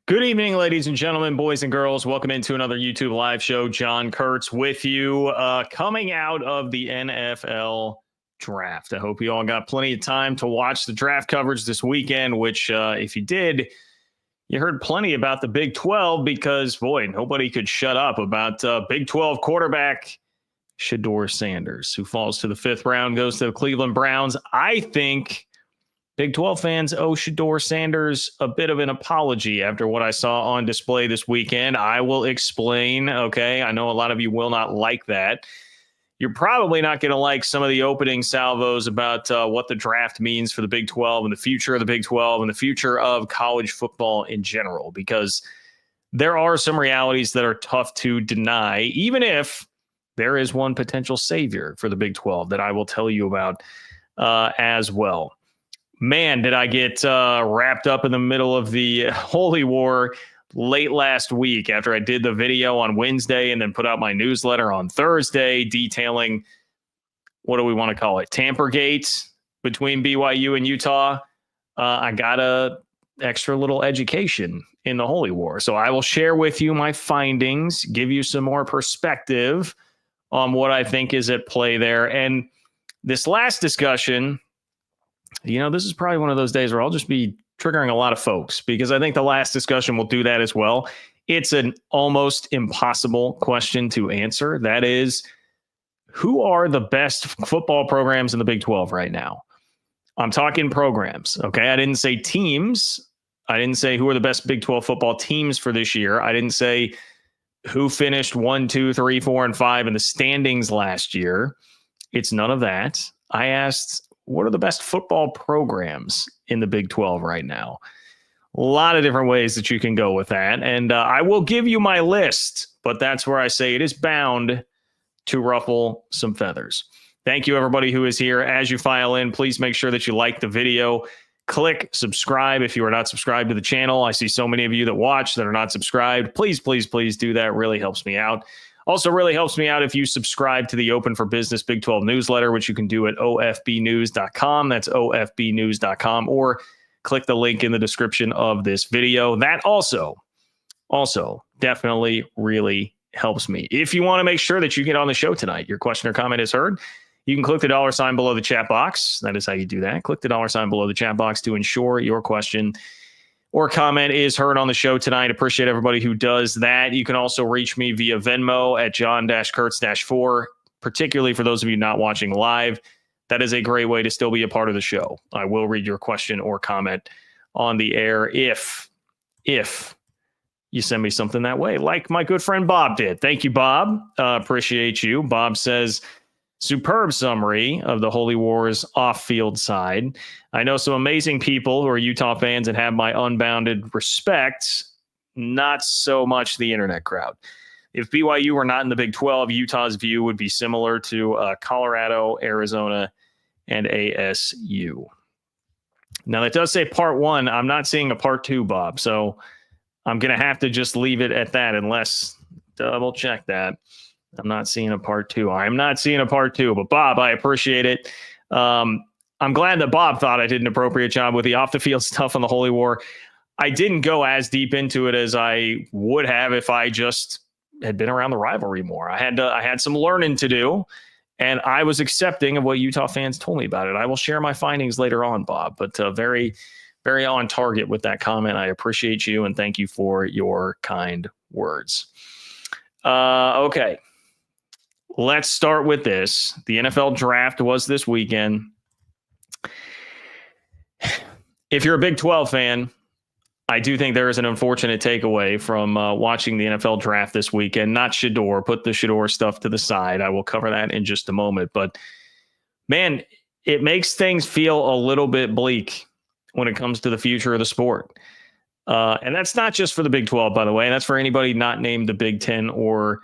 Good evening, ladies and gentlemen, boys and girls. Welcome into another YouTube live show. John Kurtz with you, coming out of the NFL draft. I hope you all got plenty of time to watch the draft coverage this weekend, which, if you did, you heard plenty about the Big 12 because, boy, nobody could shut up about Big 12 quarterback Sedeur Sanders, who falls to the fifth round, goes to the Cleveland Browns. I think Big 12 fans owe Sedeur Sanders a bit of an apology after what I saw on display this weekend. I will explain, okay? I know a lot of you will not like that. You're probably not going to like some of the opening salvos about what the draft means for the Big 12 and the future of the Big 12 and the future of college football in general, because there are some realities that are tough to deny, even if there is one potential savior for the Big 12 that I will tell you about as well. Man, did I get wrapped up in the middle of the Holy War late last week after I did the video on Wednesday and then put out my newsletter on Thursday detailing, what do we want to call it, Tampergate between BYU and Utah. I got a extra little education in the Holy War. So I will share with you my findings, give you some more perspective on what I think is at play there. And this last discussion, this is probably one of those days where I'll just be triggering a lot of folks because I think the last discussion will do that as well. It's an almost impossible question to answer. That is, who are the best football programs in the Big 12 right now? I'm talking programs, okay? I didn't say teams. I didn't say who are the best Big 12 football teams for this year. I didn't say who finished 1, 2, 3, 4, and 5 in the standings last year. It's none of that. I asked, what are the best football programs in the Big 12 right now? A lot of different ways that you can go with that. And I will give you my list, but that's where I say it is bound to ruffle some feathers. Thank you, everybody who is here. As you file in, please make sure that you like the video. Click subscribe if you are not subscribed to the channel. I see so many of you that watch that are not subscribed. Please, please, please do that. It really helps me out. Also really helps me out if you subscribe to the Open for Business Big 12 newsletter, which you can do at ofbnews.com. That's ofbnews.com, or click the link in the description of this video. That also definitely really helps me. If you want to make sure that you get on the show tonight, your question or comment is heard, you can click the $ below the chat box. That is how you do that. Click the $ below the chat box to ensure your question or comment is heard on the show tonight. Appreciate everybody who does that. You can also reach me via Venmo at John-Kurtz-4, particularly for those of you not watching live. That is a great way to still be a part of the show. I will read your question or comment on the air if you send me something that way, like my good friend Bob did. Thank you, Bob. Appreciate you. Bob says, superb summary of the Holy War's off-field side. I know some amazing people who are Utah fans and have my unbounded respect, not so much the internet crowd. If BYU were not in the Big 12, Utah's view would be similar to Colorado, Arizona, and ASU. Now, that does say part 1. I'm not seeing a part 2, Bob, so I'm going to have to just leave it at that unless double check that. I'm not seeing a part 2. I'm not seeing a part 2, but Bob, I appreciate it. I'm glad that Bob thought I did an appropriate job with the off-the-field stuff on the Holy War. I didn't go as deep into it as I would have if I just had been around the rivalry more. I had some learning to do, and I was accepting of what Utah fans told me about it. I will share my findings later on, Bob, but very, very on target with that comment. I appreciate you, and thank you for your kind words. Okay. Let's start with this. The NFL draft was this weekend. If you're a Big 12 fan, I do think there is an unfortunate takeaway from watching the NFL draft this weekend. Not Sedeur. Put the Sedeur stuff to the side. I will cover that in just a moment. But, man, it makes things feel a little bit bleak when it comes to the future of the sport. And that's not just for the Big 12, by the way. That's for anybody not named the Big 10 or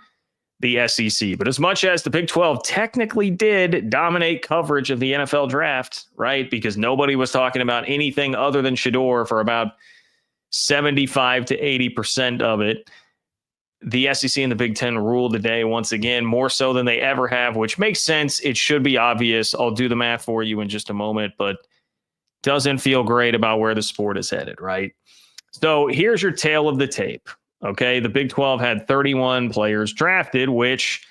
the SEC. But as much as the Big 12 technically did dominate coverage of the NFL draft, right? Because nobody was talking about anything other than Sedeur for about 75 to 80% of it. The SEC and the Big 10 ruled the day once again, more so than they ever have, which makes sense. It should be obvious. I'll do the math for you in just a moment, but doesn't feel great about where the sport is headed, right? So here's your tale of the tape. Okay. The Big 12 had 31 players drafted, which,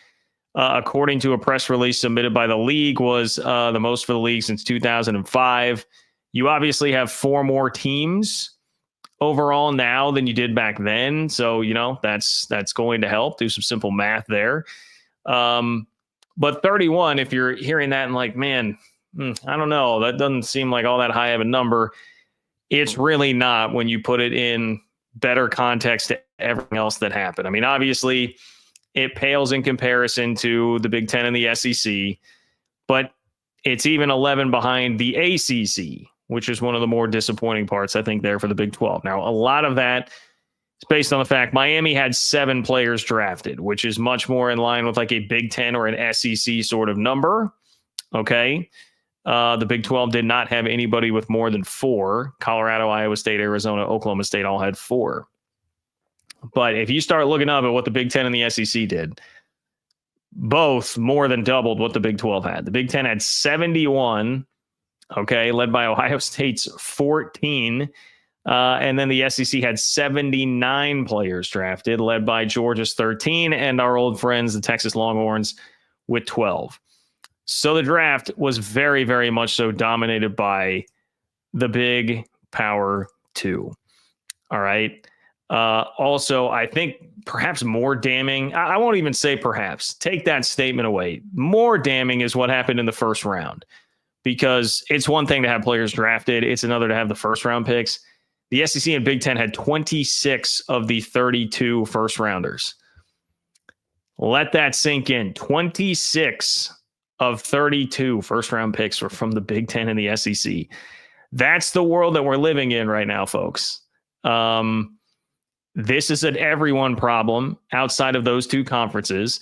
according to a press release submitted by the league, was the most for the league since 2005. You obviously have 4 more teams overall now than you did back then. So, that's going to help. Do some simple math there. But 31, if you're hearing that and like, man, I don't know, that doesn't seem like all that high of a number. It's really not when you put it in better context to everything else that happened. I mean, obviously, it pales in comparison to the Big Ten and the SEC, but it's even 11 behind the ACC, which is one of the more disappointing parts, I think, there for the Big 12. Now, a lot of that is based on the fact Miami had 7 players drafted, which is much more in line with like a Big 10 or an SEC sort of number. Okay. The Big 12 did not have anybody with more than 4. Colorado, Iowa State, Arizona, Oklahoma State all had 4. But if you start looking up at what the Big 10 and the SEC did, both more than doubled what the Big 12 had. The Big 10 had 71, okay, led by Ohio State's 14. And then the SEC had 79 players drafted, led by Georgia's 13, and our old friends, the Texas Longhorns, with 12. So the draft was very, very much so dominated by the Big Power 2. All right. Also, I think perhaps more damning, I won't even say perhaps, take that statement away. More damning is what happened in the first round, because it's one thing to have players drafted. It's another to have the first round picks. The SEC and Big Ten had 26 of the 32 first rounders. Let that sink in. 26 of 32 first round picks were from the Big Ten and the SEC. That's the world that we're living in right now, folks. This is an everyone problem outside of those 2 conferences.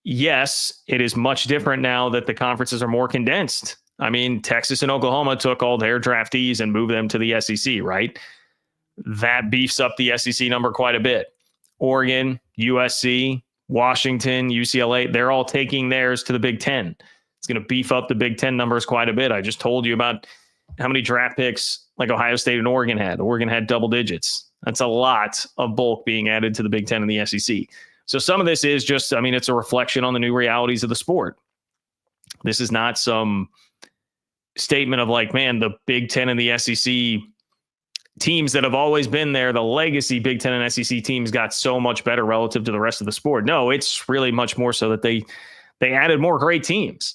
Yes, it is much different now that the conferences are more condensed. I mean, Texas and Oklahoma took all their draftees and moved them to the SEC, right? That beefs up the SEC number quite a bit. Oregon, USC, Washington, UCLA, they're all taking theirs to the Big Ten. It's going to beef up the Big Ten numbers quite a bit. I just told you about how many draft picks like Ohio State and Oregon had. Oregon had double digits. That's a lot of bulk being added to the Big Ten and the SEC. So some of this is just, I mean, it's a reflection on the new realities of the sport. This is not some statement of like, man, the Big Ten and the SEC teams that have always been there, the legacy Big Ten and SEC teams got so much better relative to the rest of the sport. No, it's really much more so that they added more great teams.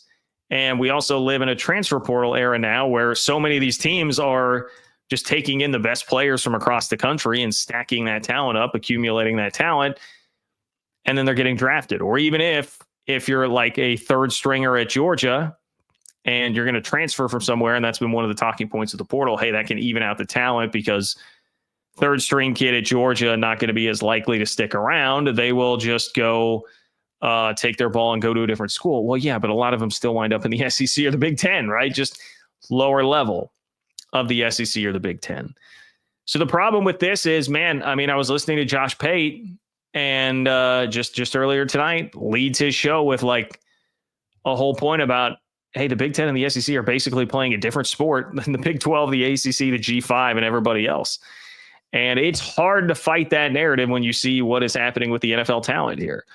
And we also live in a transfer portal era now where so many of these teams are just taking in the best players from across the country and stacking that talent up, accumulating that talent, and then they're getting drafted. Or even if you're like a third stringer at Georgia and you're going to transfer from somewhere, and that's been one of the talking points of the portal, hey, that can even out the talent because third string kid at Georgia not going to be as likely to stick around. They will just go take their ball and go to a different school. Well, yeah, but a lot of them still wind up in the SEC or the Big Ten, right? Just lower level of the SEC or the Big Ten. So the problem with this is, man, I mean, I was listening to Josh Pate and just earlier tonight leads his show with like a whole point about, hey, the Big Ten and the SEC are basically playing a different sport than the Big 12, the ACC, the G5, and everybody else. And it's hard to fight that narrative when you see what is happening with the NFL talent here.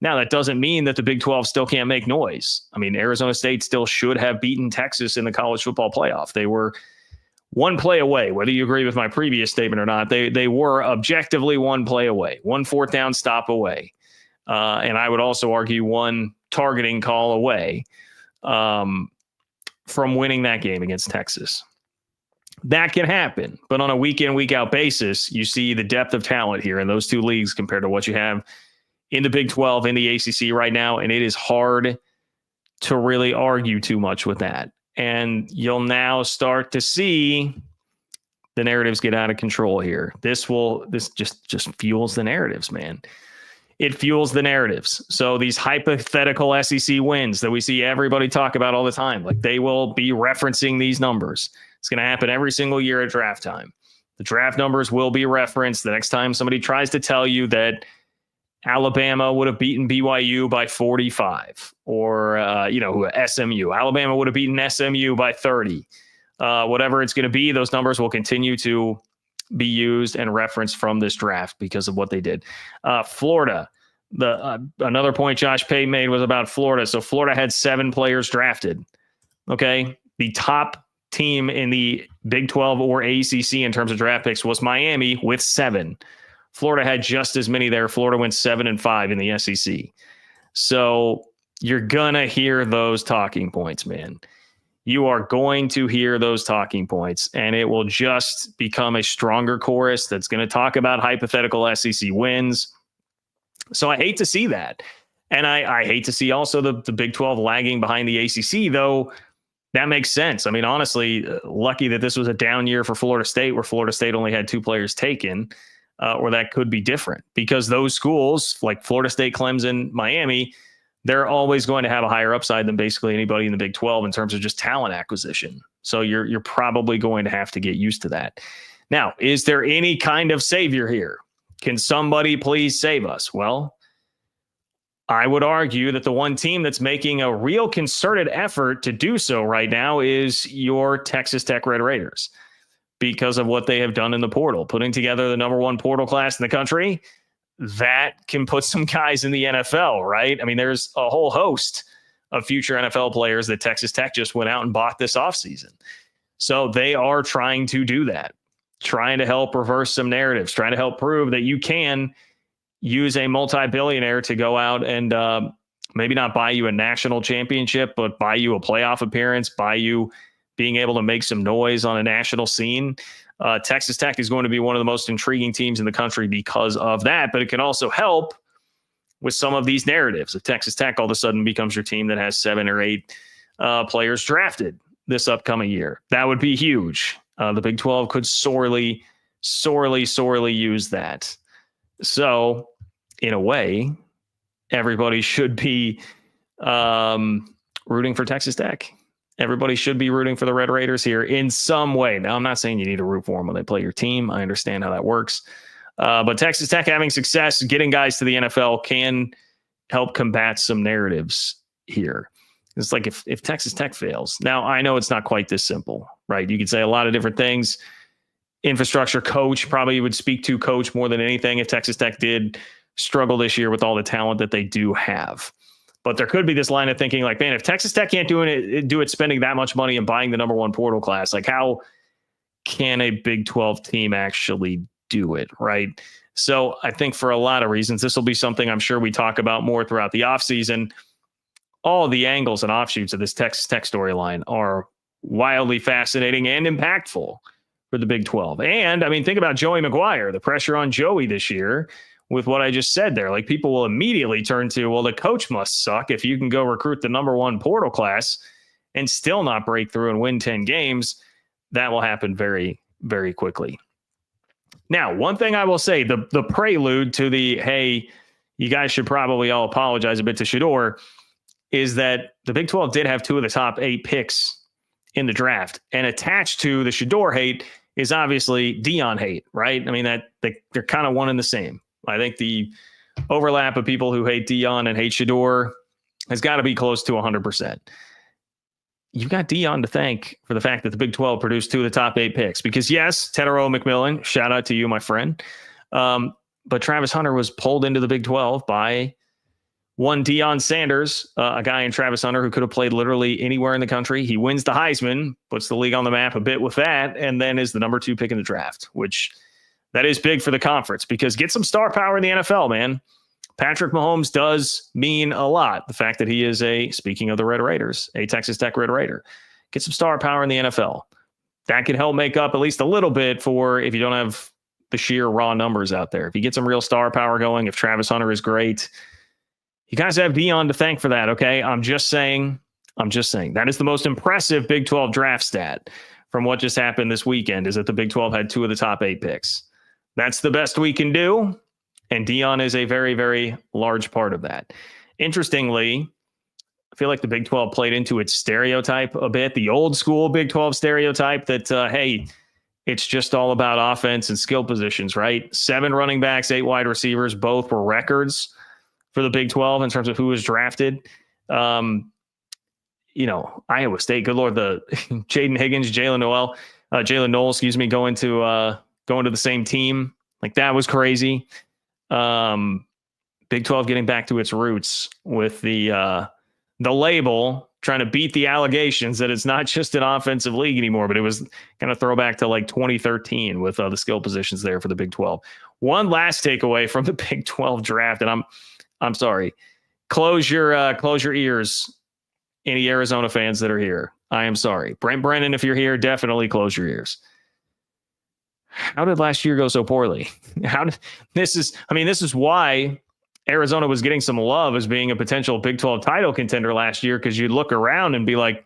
Now, that doesn't mean that the Big 12 still can't make noise. I mean, Arizona State still should have beaten Texas in the college football playoff. They were one play away, whether you agree with my previous statement or not. They were objectively one play away, 1 4th down stop away. And I would also argue 1 targeting call away from winning that game against Texas. That can happen, but on a week in, week out basis, you see the depth of talent here in those 2 leagues compared to what you have in the Big 12 and the ACC right now. And it is hard to really argue too much with that. And you'll now start to see the narratives get out of control here. This just fuels the narratives, man. It fuels the narratives. So these hypothetical SEC wins that we see everybody talk about all the time, like they will be referencing these numbers. It's going to happen every single year at draft time. The draft numbers will be referenced the next time somebody tries to tell you that Alabama would have beaten BYU by 45 or, SMU. Alabama would have beaten SMU by 30. Whatever it's going to be, those numbers will continue to be used and referenced from this draft because of what they did. Florida, another point Josh Pate made was about Florida. So Florida had 7 players drafted. Okay. The top team in the Big 12 or ACC in terms of draft picks was Miami with 7. Florida had just as many there. Florida went 7-5 in the SEC. So you're going to hear those talking points, man. You are going to hear those talking points, and it will just become a stronger chorus that's going to talk about hypothetical SEC wins. So I hate to see that. And I hate to see also the Big 12 lagging behind the ACC, though that makes sense. I mean, honestly, lucky that this was a down year for Florida State, where Florida State only had 2 players taken, or that could be different, because those schools like Florida State, Clemson, Miami, they're always going to have a higher upside than basically anybody in the Big 12 in terms of just talent acquisition. So you're probably going to have to get used to that. Now, is there any kind of savior here? Can somebody please save us? Well, I would argue that the one team that's making a real concerted effort to do so right now is your Texas Tech Red Raiders, because of what they have done in the portal, putting together the number 1 portal class in the country. That can put some guys in the NFL, right? I mean, there's a whole host of future NFL players that Texas Tech just went out and bought this offseason. So they are trying to do that, trying to help reverse some narratives, trying to help prove that you can use a multi-billionaire to go out and maybe not buy you a national championship, but buy you a playoff appearance, buy you being able to make some noise on a national scene. Texas Tech is going to be one of the most intriguing teams in the country because of that, but it can also help with some of these narratives. If Texas Tech all of a sudden becomes your team that has 7 or 8 players drafted this upcoming year, that would be huge. The Big 12 could sorely use that. So in a way, everybody should be rooting for Texas Tech. Everybody should be rooting for the Red Raiders here in some way. Now, I'm not saying you need to root for them when they play your team. I understand how that works. But Texas Tech having success, getting guys to the NFL can help combat some narratives here. It's like if Texas Tech fails. Now, I know it's not quite this simple, right? You could say a lot of different things. Infrastructure coach probably would speak to coach more than anything if Texas Tech did struggle this year with all the talent that they do have. But there could be this line of thinking like, man, if Texas Tech can't do it spending that much money and buying the number 1 portal class, like how can a Big 12 team actually do it, right? So I think for a lot of reasons, this will be something I'm sure we talk about more throughout the offseason. All the angles and offshoots of this Texas Tech storyline are wildly fascinating and impactful for the Big 12. And, I mean, think about Joey McGuire, the pressure on Joey this year with what I just said there. Like, people will immediately turn to, well, the coach must suck if you can go recruit the number 1 portal class and still not break through and win 10 games. That will happen very, very quickly. Now, one thing I will say, the prelude to the, hey, you guys should probably all apologize a bit to Sedeur, is that the Big 12 did have 2 of the top 8 picks in the draft. And attached to the Sedeur hate is obviously Deion hate, right? I mean, they're kind of one and the same. I think the overlap of people who hate Deion and hate Sedeur has got to be close to 100%. You've got Deion to thank for the fact that the Big 12 produced 2 of the top 8 picks. Because, yes, Tetero McMillan, shout out to you, my friend. But Travis Hunter was pulled into the Big 12 by one Deion Sanders, a guy in Travis Hunter who could have played literally anywhere in the country. He wins the Heisman, puts the league on the map a bit with that, and then is the number 2 pick in the draft, which that is big for the conference, because get some star power in the NFL, man. Patrick Mahomes does mean a lot. The fact that he is speaking of the Red Raiders, a Texas Tech Red Raider, get some star power in the NFL. That can help make up at least a little bit for if you don't have the sheer raw numbers out there. If you get some real star power going, if Travis Hunter is great, you guys have Deion to thank for that, okay? I'm just saying. That is the most impressive Big 12 draft stat from what just happened this weekend, is that the Big 12 had 2 of the top 8 picks. That's the best we can do, and Deion is a very, very large part of that. Interestingly, I feel like the Big 12 played into its stereotype a bit, the old school Big 12 stereotype that, hey, it's just all about offense and skill positions, right? 7 running backs, 8 wide receivers, both were records for the Big 12 in terms of who was drafted. Iowa State, good Lord, the Jaden Higgins, Jalen Noel, going to going to the same team. Like, that was crazy. Big 12 getting back to its roots with the label, trying to beat the allegations that it's not just an offensive league anymore, but it was kind of throwback to like 2013 with the skill positions there for the Big 12. One last takeaway from the Big 12 draft, and I'm sorry. Close your ears, any Arizona fans that are here. I am sorry. Brent Brennan, if you're here, definitely close your ears. How did last year go so poorly? This is why Arizona was getting some love as being a potential Big 12 title contender last year, because you'd look around and be like,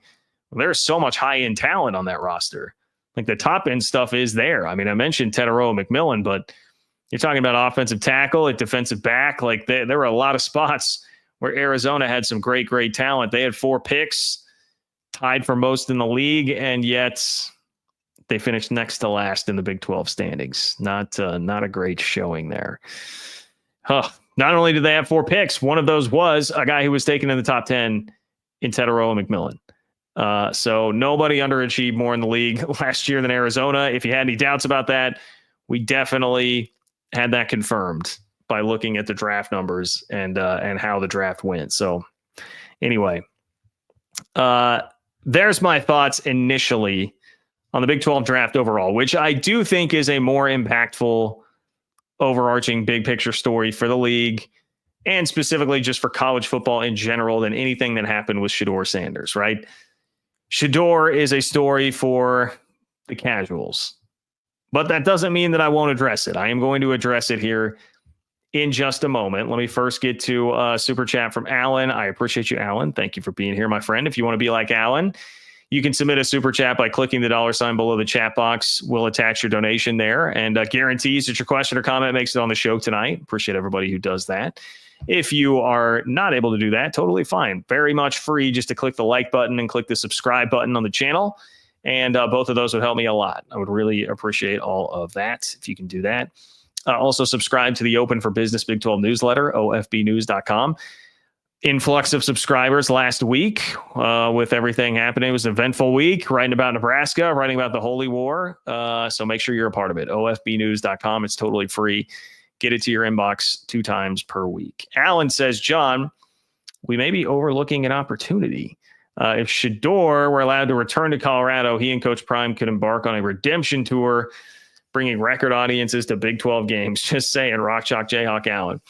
well, there's so much high-end talent on that roster. Like, the top-end stuff is there. I mean, I mentioned Sedeur McMillan, but you're talking about offensive tackle, at defensive back. Like, there were a lot of spots where Arizona had some great, great talent. They had 4 picks, tied for most in the league, and yet they finished next to last in the Big 12 standings. Not a great showing there. Not only did they have 4 picks, one of those was a guy who was taken in the top 10 in Sedeur McMillan. So nobody underachieved more in the league last year than Arizona. If you had any doubts about that, we definitely had that confirmed by looking at the draft numbers and how the draft went. So anyway, there's my thoughts initially on the Big 12 draft overall, which I do think is a more impactful, overarching big picture story for the league, and specifically just for college football in general, than anything that happened with Sedeur Sanders, right? Sedeur is a story for the casuals, but that doesn't mean that I won't address it. I am going to address it here in just a moment. Let me first get to a super chat from Alan. I appreciate you, Alan. Thank you for being here, my friend. If you want to be like Alan, you can submit a super chat by clicking the $ below the chat box. We'll attach your donation there, and guarantees that your question or comment makes it on the show tonight. Appreciate everybody who does that. If you are not able to do that, totally fine. Very much free just to click the like button and click the subscribe button on the channel. And both of those would help me a lot. I would really appreciate all of that if you can do that. Also, subscribe to the Open for Business Big 12 newsletter, ofbnews.com. Influx of subscribers last week with everything happening. It was an eventful week, writing about Nebraska, writing about the Holy War. So make sure you're a part of it. ofbnews.com. It's totally free. Get it to your inbox 2 times per week. Alan says, John, we may be overlooking an opportunity. If Sedeur were allowed to return to Colorado, he and Coach Prime could embark on a redemption tour, bringing record audiences to Big 12 games. Just saying, Rock Chalk Jayhawk Allen.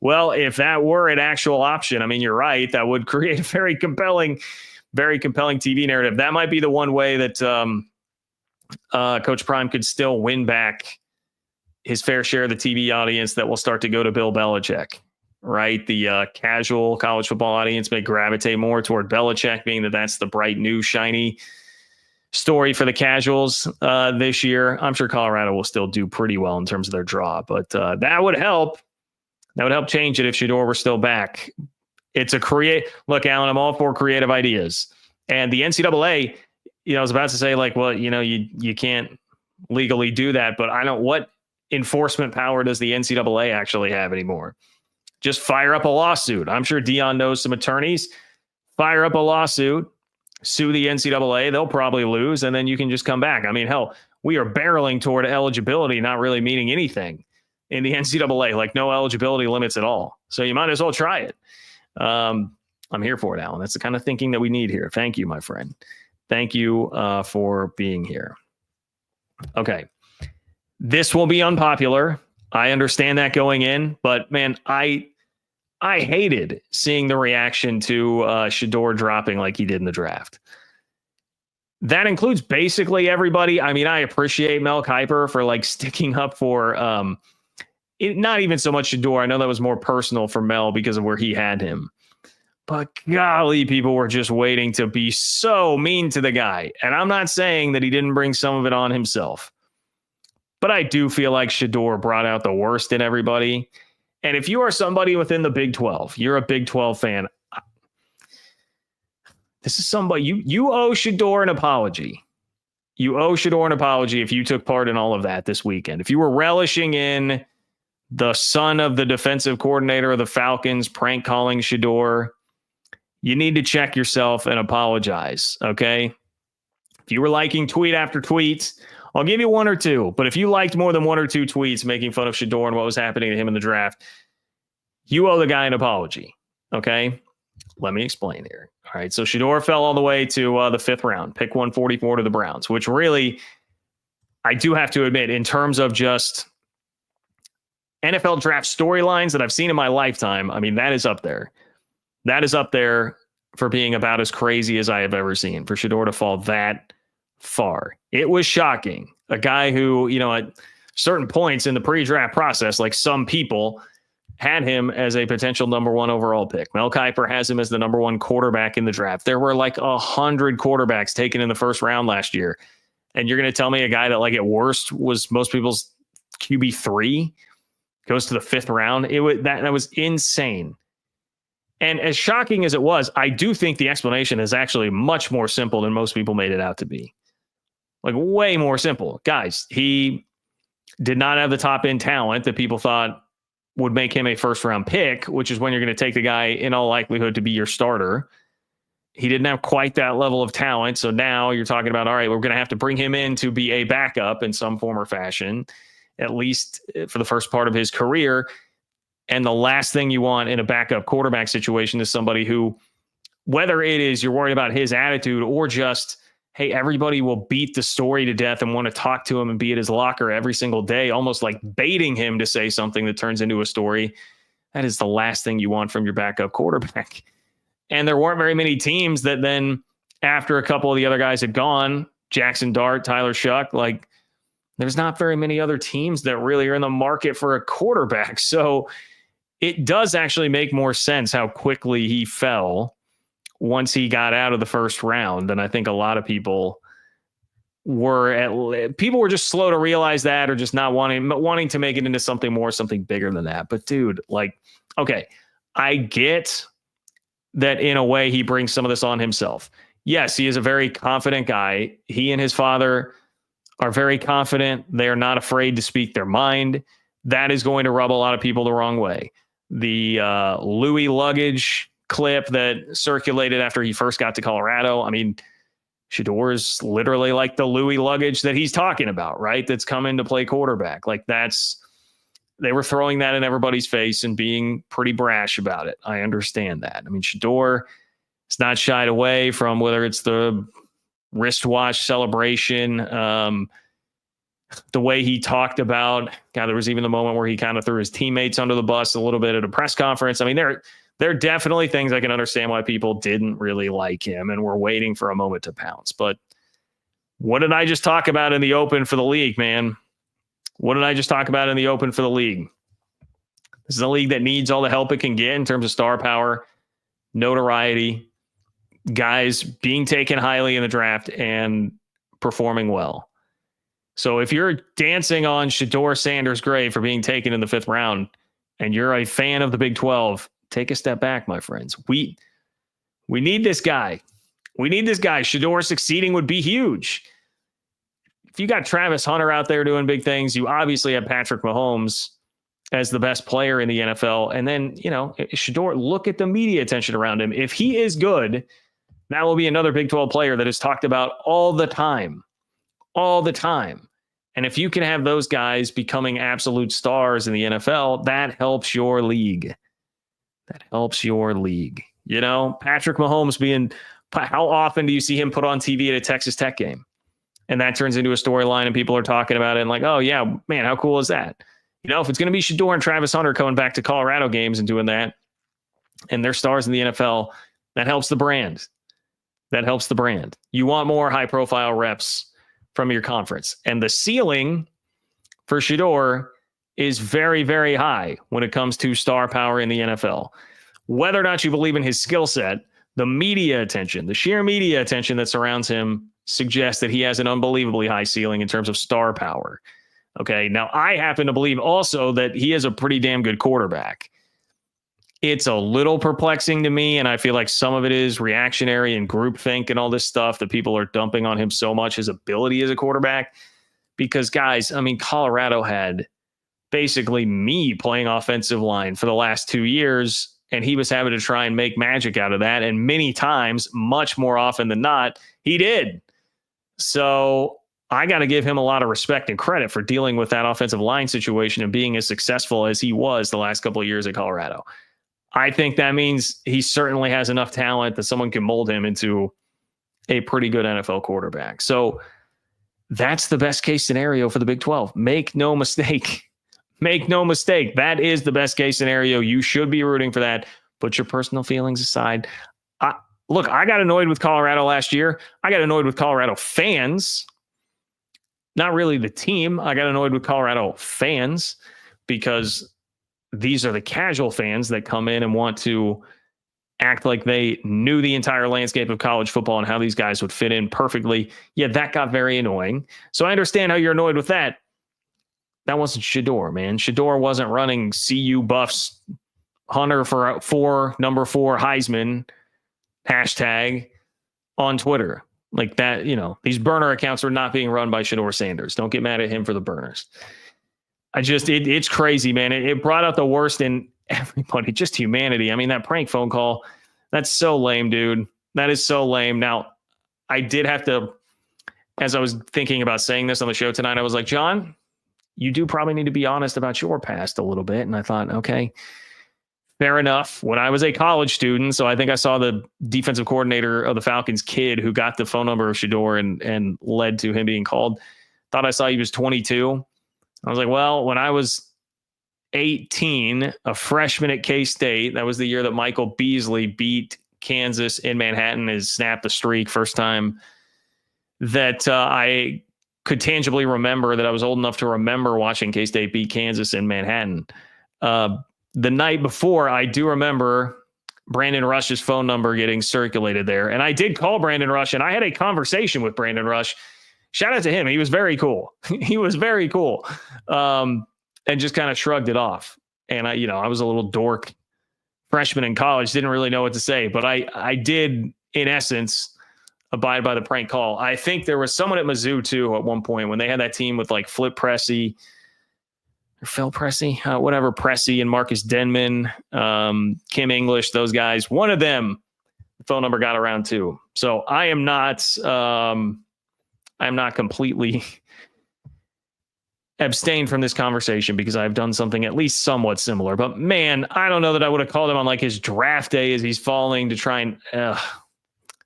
Well, if that were an actual option, I mean, you're right. That would create a very compelling TV narrative. That might be the one way that Coach Prime could still win back his fair share of the TV audience that will start to go to Bill Belichick, right? The casual college football audience may gravitate more toward Belichick, being that that's the bright, new, shiny story for the casuals this year. I'm sure Colorado will still do pretty well in terms of their draw, but that would help. That would help change it if Sedeur were still back. It's a look, Alan, I'm all for creative ideas. And the NCAA, I was about to say, like, well, you can't legally do that, but what enforcement power does the NCAA actually have anymore? Just fire up a lawsuit. I'm sure Dion knows some attorneys. Fire up a lawsuit, sue the NCAA. They'll probably lose, and then you can just come back. I mean, hell, we are barreling toward eligibility not really meaning anything in the NCAA, like no eligibility limits at all. So you might as well try it. I'm here for it, Alan. That's the kind of thinking that we need here. Thank you, my friend. Thank you for being here. Okay. This will be unpopular. I understand that going in, but man, I hated seeing the reaction to Sedeur dropping like he did in the draft. That includes basically everybody. I mean, I appreciate Mel Kiper for like sticking up for not even so much Sedeur. I know that was more personal for Mel because of where he had him. But golly, people were just waiting to be so mean to the guy. And I'm not saying that he didn't bring some of it on himself. But I do feel like Sedeur brought out the worst in everybody. And if you are somebody within the Big 12, you're a Big 12 fan, this is somebody, you owe Sedeur an apology. You owe Sedeur an apology if you took part in all of that this weekend. If you were relishing in the son of the defensive coordinator of the Falcons prank calling Sedeur, you need to check yourself and apologize, okay? If you were liking tweet after tweet I'll give you one or two. But if you liked more than one or two tweets making fun of Sedeur and what was happening to him in the draft, you owe the guy an apology. Okay? Let me explain here. All right. So Sedeur fell all the way to the 5th round, pick 144 to the Browns, which really, I do have to admit, in terms of just NFL draft storylines that I've seen in my lifetime, I mean, that is up there. That is up there for being about as crazy as I have ever seen, for Sedeur to fall that far. It was shocking. A guy who, at certain points in the pre-draft process, like some people had him as a potential number 1 overall pick. Mel Kiper has him as the number 1 quarterback in the draft. There were like 100 quarterbacks taken in the first round last year. And you're going to tell me a guy that, like, at worst was most people's QB3 goes to the 5th round? That was insane. And as shocking as it was, I do think the explanation is actually much more simple than most people made it out to be. Like, way more simple. Guys, he did not have the top end talent that people thought would make him a first round pick, which is when you're going to take the guy in all likelihood to be your starter. He didn't have quite that level of talent. So now you're talking about, all right, we're going to have to bring him in to be a backup in some form or fashion, at least for the first part of his career. And the last thing you want in a backup quarterback situation is somebody who, whether it is you're worried about his attitude or just, hey, everybody will beat the story to death and want to talk to him and be at his locker every single day, almost like baiting him to say something that turns into a story. That is the last thing you want from your backup quarterback. And there weren't very many teams that then, after a couple of the other guys had gone, Jackson Dart, Tyler Shuck, like, there's not very many other teams that really are in the market for a quarterback. So it does actually make more sense how quickly he fell once he got out of the first round. And I think a lot of people were just slow to realize that, or just not wanting to make it into something bigger than that. But dude, like, okay, I get that in a way he brings some of this on himself. Yes, he is a very confident guy. He and his father are very confident. They are not afraid to speak their mind. That is going to rub a lot of people the wrong way. The Louis luggage clip that circulated after he first got to Colorado. I mean, Sedeur is literally like the Louis luggage that he's talking about, right? That's coming to play quarterback. Like, they were throwing that in everybody's face and being pretty brash about it. I understand that. I mean, Sedeur is not shied away from whether it's the wristwatch celebration, the way he talked about, God, there was even the moment where he kind of threw his teammates under the bus a little bit at a press conference. I mean, there are definitely things I can understand why people didn't really like him and were waiting for a moment to pounce. But what did I just talk about in the open for the league, man? What did I just talk about in the open for the league? This is a league that needs all the help it can get in terms of star power, notoriety, guys being taken highly in the draft and performing well. So if you're dancing on Sedeur Sanders' grave for being taken in the 5th round and you're a fan of the Big 12, take a step back, my friends. We need this guy. We need this guy. Sedeur succeeding would be huge. If you got Travis Hunter out there doing big things, you obviously have Patrick Mahomes as the best player in the NFL. And then, Sedeur, look at the media attention around him. If he is good, that will be another Big 12 player that is talked about all the time. All the time. And if you can have those guys becoming absolute stars in the NFL, that helps your league. That helps your league. Patrick Mahomes how often do you see him put on TV at a Texas Tech game? And that turns into a storyline and people are talking about it and like, oh yeah, man, how cool is that? If it's going to be Sedeur and Travis Hunter coming back to Colorado games and doing that, and they're stars in the NFL, that helps the brand. That helps the brand. You want more high profile reps from your conference. And the ceiling for Sedeur is very, very high when it comes to star power in the NFL. Whether or not you believe in his skill set, the media attention, the sheer media attention that surrounds him suggests that he has an unbelievably high ceiling in terms of star power. Okay. Now I happen to believe also that he is a pretty damn good quarterback. It's a little perplexing to me. And I feel like some of it is reactionary and groupthink and all this stuff that people are dumping on him so much, his ability as a quarterback, because guys, I mean, Colorado had basically me playing offensive line for the last 2 years, and he was having to try and make magic out of that. And many times, much more often than not, he did. So I got to give him a lot of respect and credit for dealing with that offensive line situation and being as successful as he was the last couple of years at Colorado. I think that means he certainly has enough talent that someone can mold him into a pretty good NFL quarterback. So that's the best case scenario for the Big 12. Make no mistake. Make no mistake. That is the best case scenario. You should be rooting for that. Put your personal feelings aside. Look, I got annoyed with Colorado last year. I got annoyed with Colorado fans. Not really the team. I got annoyed with Colorado fans because these are the casual fans that come in and want to act like they knew the entire landscape of college football and how these guys would fit in perfectly. Yeah, that got very annoying. So I understand how you're annoyed with that. That wasn't Sedeur, man. Sedeur wasn't running CU Buffs Hunter for number 4 Heisman hashtag on Twitter. Like that, these burner accounts are not being run by Sedeur Sanders. Don't get mad at him for the burners. It's crazy, man. It brought out the worst in everybody, just humanity. I mean, that prank phone call, that's so lame, dude. That is so lame. Now, I did have to, as I was thinking about saying this on the show tonight, I was like, John, you do probably need to be honest about your past a little bit. And I thought, okay, fair enough. When I was a college student, so I think I saw the defensive coordinator of the Falcons kid who got the phone number of Sedeur and led to him being called. Thought I saw he was 22. I was like, well, when I was 18, a freshman at K-State, that was the year that Michael Beasley beat Kansas in Manhattan and snapped the streak. First time that I could tangibly remember that I was old enough to remember watching K-State beat Kansas in Manhattan. The night before, I do remember Brandon Rush's phone number getting circulated there. And I did call Brandon Rush, and I had a conversation with Brandon Rush. Shout out to him. He was very cool. He was very cool. And just kind of shrugged it off. And I was a little dork freshman in college, didn't really know what to say, but I did, in essence, abide by the prank call. I think there was someone at Mizzou too at one point when they had that team with like Flip Pressey or Phil Pressey, whatever, Pressey and Marcus Denman, Kim English, those guys. One of them, the phone number got around too. So I am not completely abstained from this conversation because I've done something at least somewhat similar. But man, I don't know that I would have called him on like his draft day as he's falling to try and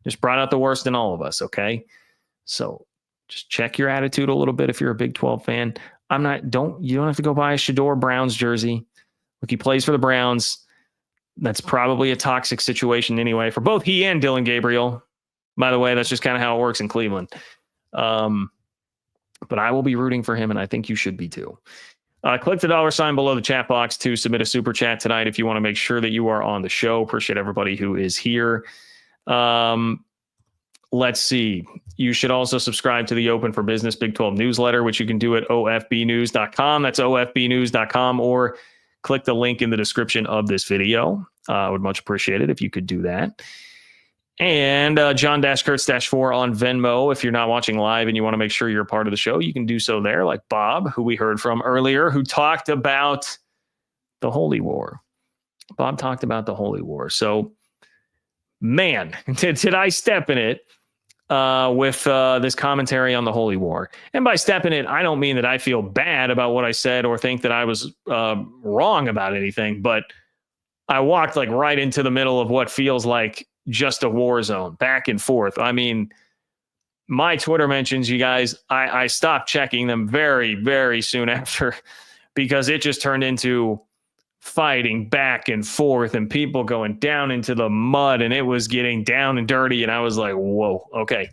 just brought out the worst in all of us. Okay. So just check your attitude a little bit if you're a Big 12 fan. You don't have to go buy a Sedeur Browns jersey. Look, he plays for the Browns. That's probably a toxic situation anyway for both he and Dylan Gabriel. By the way, that's just kind of how it works in Cleveland. But I will be rooting for him, and I think you should be too. Click the $ below the chat box to submit a super chat tonight if you want to make sure that you are on the show. Appreciate everybody who is here. Let's see. You should also subscribe to the Open for Business Big 12 newsletter, which you can do at ofbnews.com. That's ofbnews.com, or click the link in the description of this video. I would much appreciate it if you could do that. And John-Kurtz-4 on Venmo. If you're not watching live and you want to make sure you're a part of the show, you can do so there, like Bob, who we heard from earlier, who talked about the Holy War. Bob talked about the Holy War. So, man, did I step in it with this commentary on the Holy War. And by step in it, I don't mean that I feel bad about what I said or think that I was wrong about anything, but I walked like right into the middle of what feels like just a war zone, back and forth. I mean, my Twitter mentions, you guys, I stopped checking them very, very soon after because it just turned into fighting back and forth and people going down into the mud, and it was getting down and dirty. And I was like, whoa, okay.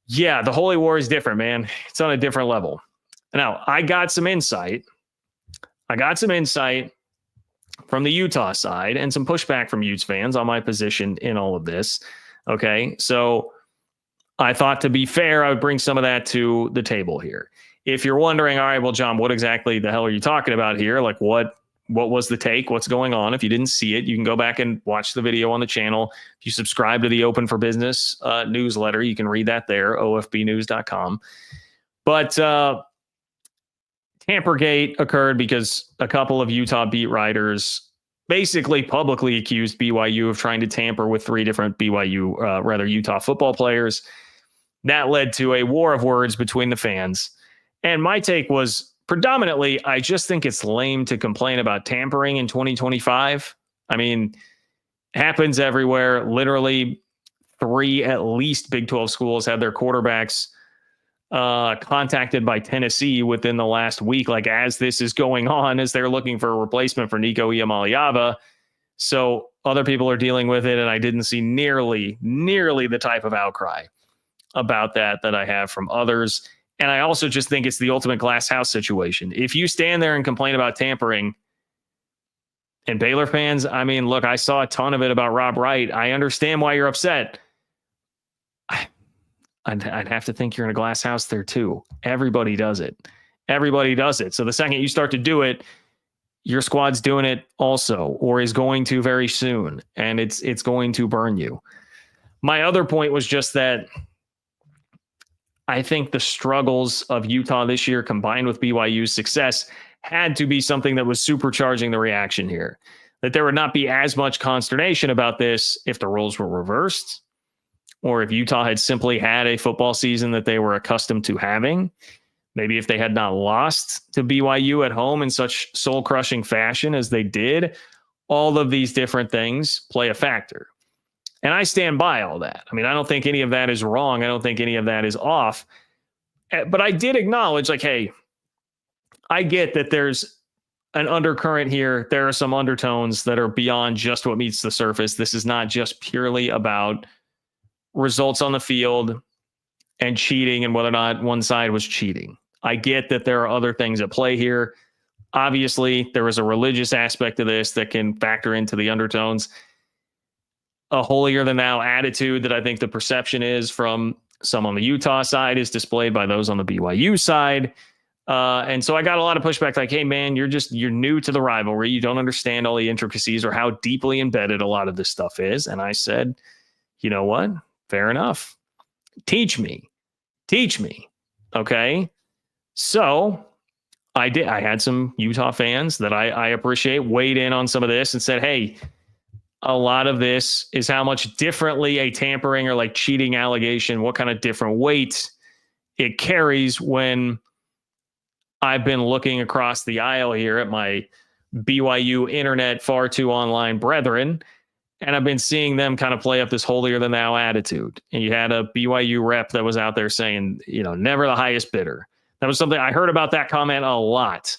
Yeah, the Holy War is different, man. It's on a different level. Now, I got some insight. From the Utah side and some pushback from Utes fans on my position in all of this. Okay, so I thought, to be fair, I would bring some of that to the table here. If you're wondering, all right, well, John, what exactly the hell are you talking about here? Like, what was the take? What's going on? If you didn't see it, you can go back and watch the video on the channel. If you subscribe to the Open for Business newsletter, you can read that there, ofbnews.com. But Tampergate occurred because a couple of Utah beat writers basically publicly accused BYU of trying to tamper with three different Utah football players. That led to a war of words between the fans. And my take was predominantly, I just think it's lame to complain about tampering in 2025. I mean, happens everywhere. Literally, 3 at least Big 12 schools had their quarterbacks contacted by Tennessee within the last week, like as this is going on, as they're looking for a replacement for Nico Iamaleava. So other people are dealing with it, and I didn't see nearly the type of outcry about that I have from others. And I also just think it's the ultimate glass house situation. If you stand there and complain about tampering, and Baylor fans, I mean, look, I saw a ton of it about Rob Wright. I understand why you're upset. I'd have to think you're in a glass house there too. Everybody does it. Everybody does it. So the second you start to do it, your squad's doing it also, or is going to very soon, and it's going to burn you. My other point was just that I think the struggles of Utah this year combined with BYU's success had to be something that was supercharging the reaction here. That there would not be as much consternation about this if the roles were reversed, or if Utah had simply had a football season that they were accustomed to having. Maybe if they had not lost to BYU at home in such soul-crushing fashion as they did. All of these different things play a factor. And I stand by all that. I mean, I don't think any of that is wrong. I don't think any of that is off. But I did acknowledge, like, hey, I get that there's an undercurrent here. There are some undertones that are beyond just what meets the surface. This is not just purely about results on the field and cheating and whether or not one side was cheating. I get that there are other things at play here. Obviously, there is a religious aspect to this that can factor into the undertones. A holier-than-thou attitude that I think the perception is from some on the Utah side is displayed by those on the BYU side. And so I got a lot of pushback like, hey, man, you're new to the rivalry. You don't understand all the intricacies or how deeply embedded a lot of this stuff is. And I said, you know what? Fair enough. Teach me. Okay. So I did. I had some Utah fans that I appreciate weighed in on some of this and said, hey, a lot of this is how much differently a tampering or like cheating allegation, what kind of different weight it carries when I've been looking across the aisle here at my BYU internet far too online brethren, and I've been seeing them kind of play up this holier than thou attitude. And you had a BYU rep that was out there saying, never the highest bidder. That was something I heard about that comment a lot.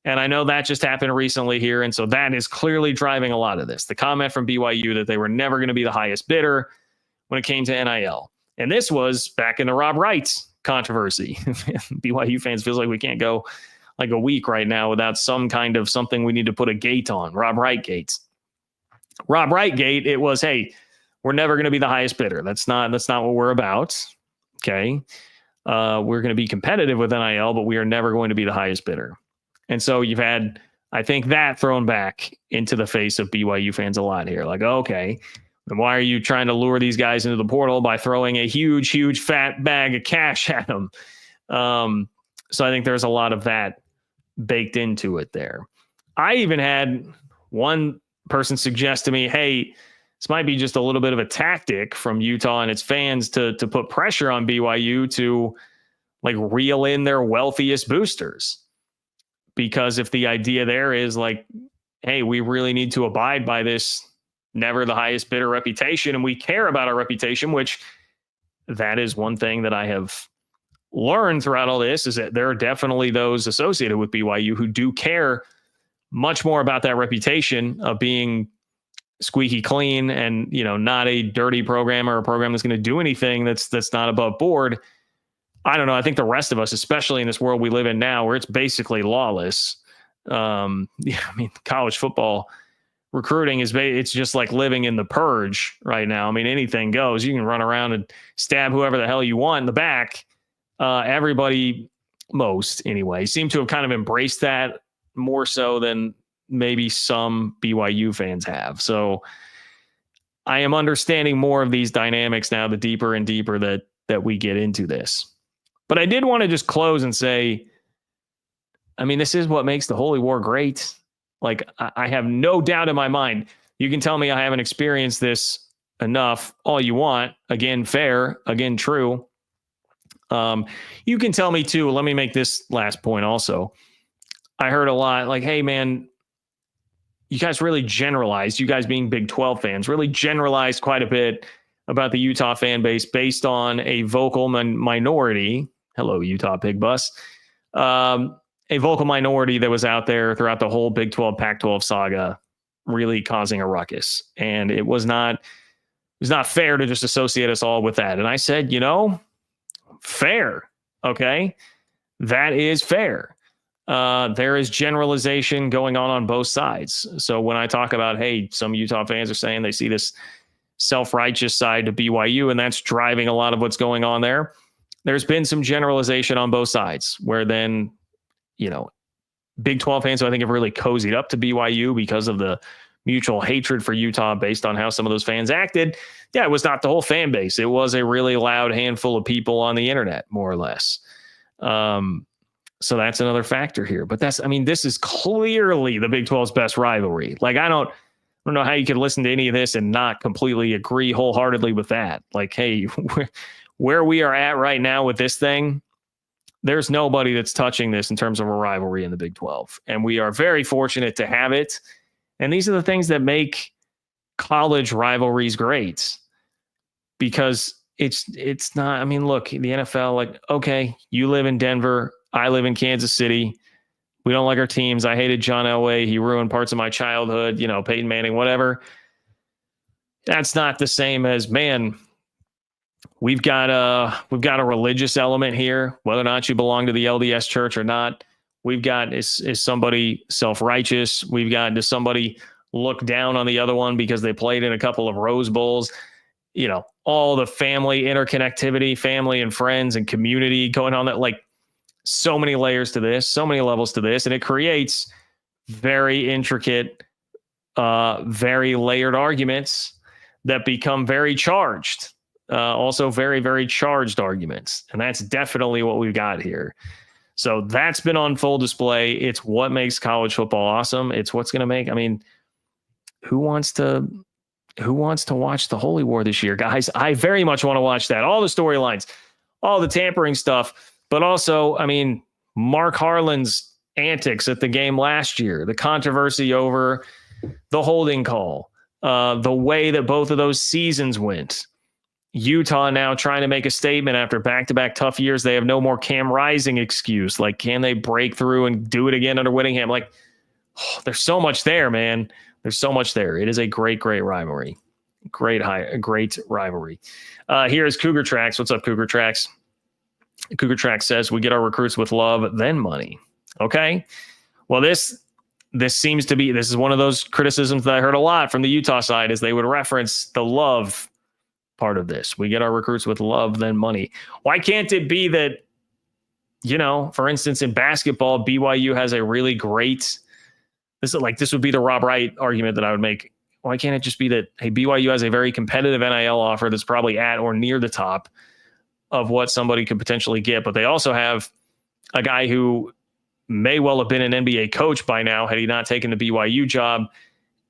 And I know that just happened recently here. And so that is clearly driving a lot of this. The comment from BYU that they were never going to be the highest bidder when it came to NIL. And this was back in the Rob Wright controversy. BYU fans feels like we can't go like a week right now without some kind of something we need to put a gate on. Rob Wright gates. Rob Wright gate, it was, hey, we're never going to be the highest bidder. That's not what we're about. Okay. We're going to be competitive with NIL, but we are never going to be the highest bidder. And so you've had, I think, that thrown back into the face of BYU fans a lot here. Like, okay, then why are you trying to lure these guys into the portal by throwing a huge fat bag of cash at them? So I think there's a lot of that baked into it there. I even had one person suggest to me, hey, this might be just a little bit of a tactic from Utah and its fans to put pressure on BYU to like reel in their wealthiest boosters. Because if the idea there is like, hey, we really need to abide by this never the highest bidder reputation, and we care about our reputation, which that is one thing that I have learned throughout all this, is that there are definitely those associated with BYU who do care much more about that reputation of being squeaky clean and, not a dirty program or a program that's going to do anything that's not above board. I don't know. I think the rest of us, especially in this world we live in now, where it's basically lawless. College football recruiting it's just like living in the purge right now. I mean, anything goes. You can run around and stab whoever the hell you want in the back. Everybody, most anyway, seem to have kind of embraced that more so than maybe some BYU fans have. So I am understanding more of these dynamics now, the deeper and deeper that we get into this. But I did want to just close and say, I mean, this is what makes the Holy War great. Like, I have no doubt in my mind. You can tell me I haven't experienced this enough all you want. Again, fair. Again, true. You can tell me too. Let me make this last point also. I heard a lot like, hey, man, you guys really generalized, you guys being Big 12 fans, really generalized quite a bit about the Utah fan base based on a vocal minority. Hello, Utah Pig Bus. A vocal minority that was out there throughout the whole Big 12, Pac-12 saga, really causing a ruckus. And it was not fair to just associate us all with that. And I said, fair. Okay. That is fair. There is generalization going on both sides. So when I talk about, hey, some Utah fans are saying they see this self-righteous side to BYU, and that's driving a lot of what's going on there. There's been some generalization on both sides where then, Big 12 fans who I think have really cozied up to BYU because of the mutual hatred for Utah based on how some of those fans acted. Yeah, it was not the whole fan base. It was a really loud handful of people on the internet, more or less. So that's another factor here. But this is clearly the Big 12's best rivalry. Like, I don't know how you could listen to any of this and not completely agree wholeheartedly with that. Like, hey, where we are at right now with this thing, there's nobody that's touching this in terms of a rivalry in the Big 12. And we are very fortunate to have it. And these are the things that make college rivalries great, because it's not, look, the NFL, like, okay, you live in Denver, I live in Kansas City. We don't like our teams. I hated John Elway. He ruined parts of my childhood, Peyton Manning, whatever. That's not the same as, man, we've got a religious element here, whether or not you belong to the LDS church or not. We've got, is somebody self-righteous? We've got, does somebody look down on the other one because they played in a couple of Rose Bowls? All the family interconnectivity, family and friends and community going on, that, like, so many layers to this, so many levels to this, and it creates very intricate, very layered arguments that become very charged. Also very, very charged arguments. And that's definitely what we've got here. So that's been on full display. It's what makes college football awesome. It's what's going to make, who wants to watch the Holy War this year, guys? I very much want to watch that. All the storylines, all the tampering stuff, but also, Mark Harlan's antics at the game last year, the controversy over the holding call, the way that both of those seasons went. Utah now trying to make a statement after back-to-back tough years. They have no more Cam Rising excuse. Like, can they break through and do it again under Whittingham? Like, there's so much there, man. There's so much there. It is a great, great rivalry. Great rivalry. Here's Cougar Tracks. What's up, Cougar Tracks? Cougar Tracks says, we get our recruits with love, then money. Okay. Well, this seems to be, this is one of those criticisms that I heard a lot from the Utah side, is they would reference the love part of this. We get our recruits with love, then money. Why can't it be that, for instance, in basketball, BYU has a really great, this would be the Rob Wright argument that I would make. Why can't it just be that, hey, BYU has a very competitive NIL offer that's probably at or near the top of what somebody could potentially get, but they also have a guy who may well have been an NBA coach by now had he not taken the BYU job,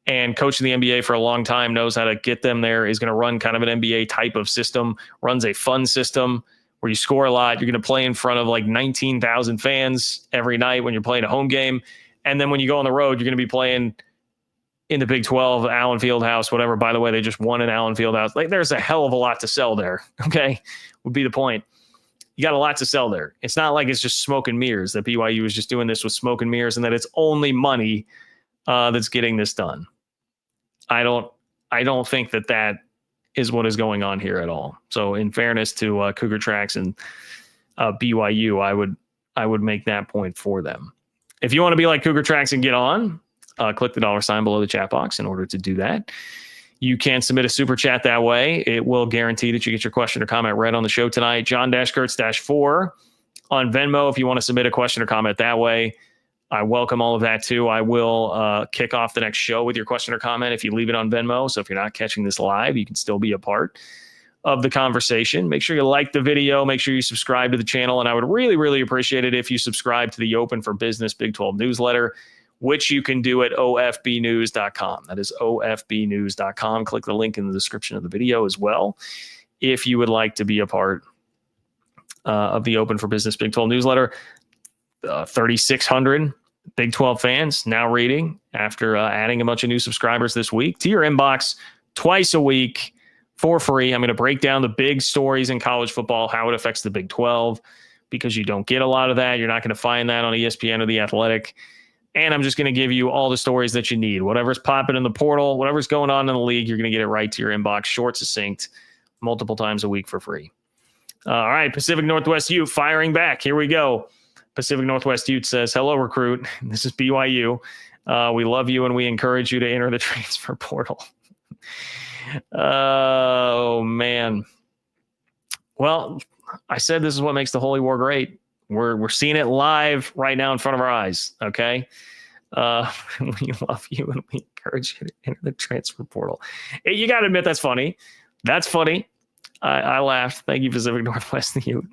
and coaching the NBA for a long time, knows how to get them there, is going to run kind of an NBA type of system, runs a fun system where you score a lot. You're going to play in front of like 19,000 fans every night when you're playing a home game. And then when you go on the road, you're going to be playing in the Big 12, Allen Fieldhouse, whatever. By the way, they just won an Allen Fieldhouse. Like, there's a hell of a lot to sell there. Okay. Would be the point. You got a lot to sell there. It's not like it's just smoke and mirrors, that BYU is just doing this with smoke and mirrors, and that it's only money that's getting this done. I don't think that is what is going on here at all. So in fairness to Cougar Tracks and BYU, I would make that point for them. If you want to be like Cougar Tracks and get on, click the $ below the chat box in order to do that. You can submit a super chat that way. It will guarantee that you get your question or comment read on the show tonight. John-Kurtz-4 on Venmo if you want to submit a question or comment that way. I welcome all of that too. I will kick off the next show with your question or comment if you leave it on Venmo. So if you're not catching this live, you can still be a part of the conversation. Make sure you like the video. Make sure you subscribe to the channel. And I would really, really appreciate it if you subscribe to the Open for Business Big 12 newsletter, which you can do at ofbnews.com. That is ofbnews.com. Click the link in the description of the video as well if you would like to be a part of the Open for Business Big 12 newsletter. 3,600 Big 12 fans now reading after adding a bunch of new subscribers this week to your inbox twice a week for free. I'm going to break down the big stories in college football, how it affects the Big 12, because you don't get a lot of that. You're not going to find that on ESPN or The Athletic. And I'm just going to give you all the stories that you need. Whatever's popping in the portal, whatever's going on in the league, you're going to get it right to your inbox, short, succinct, multiple times a week for free. All right, Pacific Northwest Ute firing back. Here we go. Pacific Northwest Ute says, hello, recruit. This is BYU. We love you and we encourage you to enter the transfer portal. Oh, man. Well, I said this is what makes the Holy War great. We're seeing it live right now in front of our eyes, okay? We love you and we encourage you to enter the transfer portal. Hey, you got to admit that's funny. That's funny. I laughed. Thank you, Pacific Northwest Ute.